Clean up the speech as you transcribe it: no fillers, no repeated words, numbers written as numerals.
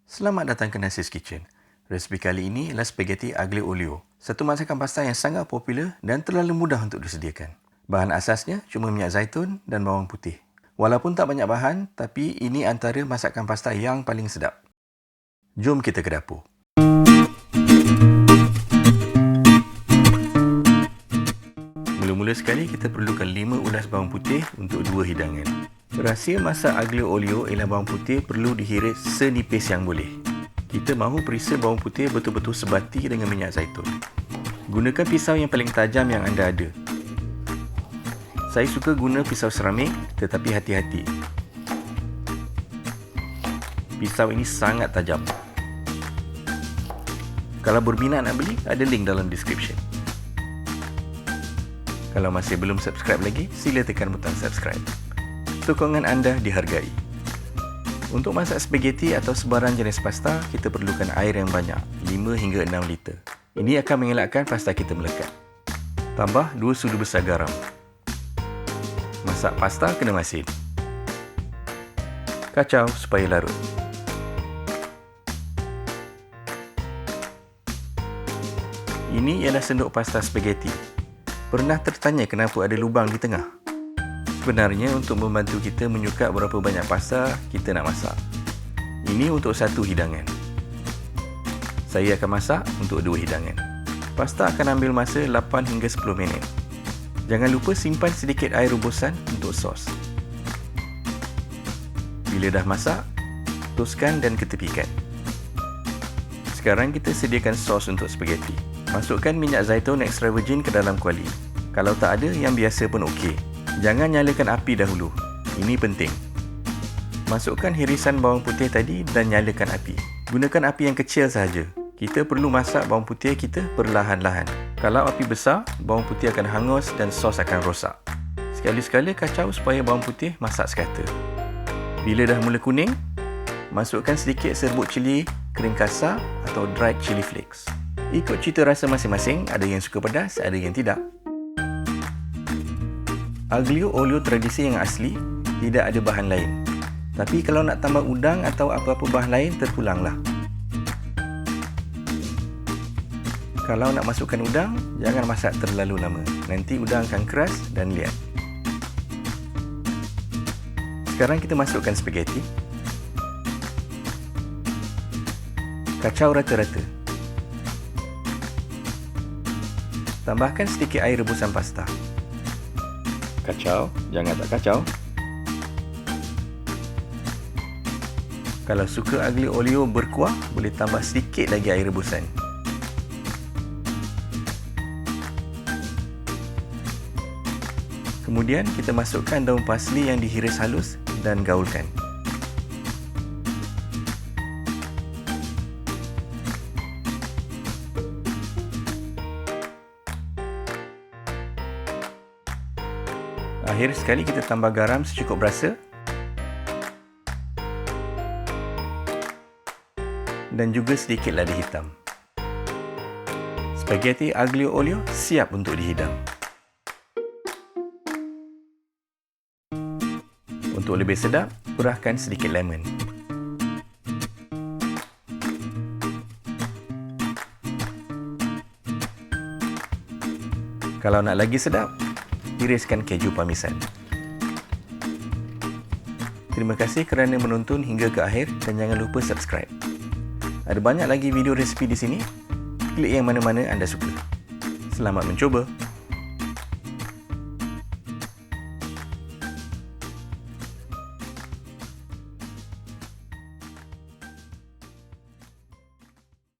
Selamat datang ke Nasi's Kitchen. Resipi kali ini ialah spaghetti aglio olio, satu masakan pasta yang sangat popular dan terlalu mudah untuk disediakan. Bahan asasnya cuma minyak zaitun dan bawang putih. Walaupun tak banyak bahan, tapi ini antara masakan pasta yang paling sedap. Jom kita ke dapur. Mula-mula sekali kita perlukan 5 ulas bawang putih untuk 2 hidangan. Rahsia masak aglio olio ialah bawang putih perlu dihiris senipis yang boleh. Kita mahu perisa bawang putih betul-betul sebati dengan minyak zaitun. Gunakan pisau yang paling tajam yang anda ada. Saya suka guna pisau seramik, tetapi hati-hati. Pisau ini sangat tajam. Kalau berminat nak beli, ada link dalam description. Kalau masih belum subscribe lagi, sila tekan butang subscribe. Sokongan anda dihargai. Untuk masak spaghetti atau sebarang jenis pasta, kita perlukan air yang banyak, 5 hingga 6 liter. Ini akan mengelakkan pasta kita melekat. Tambah 2 sudu besar garam. Masak pasta kena masin. Kacau supaya larut. Ini ialah sendok pasta spaghetti. Pernah tertanya kenapa ada lubang di tengah? Sebenarnya untuk membantu kita menyukat berapa banyak pasta kita nak masak. Ini untuk satu hidangan. Saya akan masak untuk 2 hidangan. Pasta akan ambil masa 8 hingga 10 minit. Jangan lupa simpan sedikit air rebusan untuk sos. Bila dah masak, toskan dan ketepikan. Sekarang kita sediakan sos untuk spaghetti. Masukkan minyak zaitun extra virgin ke dalam kuali. Kalau tak ada, yang biasa pun okey. Jangan nyalakan api dahulu. Ini penting. Masukkan hirisan bawang putih tadi dan nyalakan api. Gunakan api yang kecil sahaja. Kita perlu masak bawang putih kita perlahan-lahan. Kalau api besar, bawang putih akan hangus dan sos akan rosak. Sekali-sekala kacau supaya bawang putih masak sekata. Bila dah mula kuning, masukkan sedikit serbuk cili kering kasar atau dried chili flakes. Ikut cita rasa masing-masing, ada yang suka pedas, ada yang tidak. Aglio olio tradisi yang asli tidak ada bahan lain. Tapi kalau nak tambah udang atau apa-apa bahan lain, terpulanglah. Kalau nak masukkan udang, jangan masak terlalu lama. Nanti udang akan keras dan liat. Sekarang kita masukkan spaghetti. Kacau rata-rata. Tambahkan sedikit air rebusan pasta. Kacau, jangan tak kacau. Kalau suka aglio olio berkuah, boleh tambah sedikit lagi air rebusan. Kemudian kita masukkan daun parsley yang dihiris halus dan gaulkan. Akhir sekali kita tambah garam secukup rasa dan juga sedikit lada hitam. Spaghetti aglio olio siap untuk dihidang. Untuk lebih sedap, kurahkan sedikit lemon. Kalau nak lagi sedap, iriskan keju parmesan. Terima kasih kerana menonton hingga ke akhir dan jangan lupa subscribe. Ada banyak lagi video resipi di sini. Klik yang mana-mana anda suka. Selamat mencuba!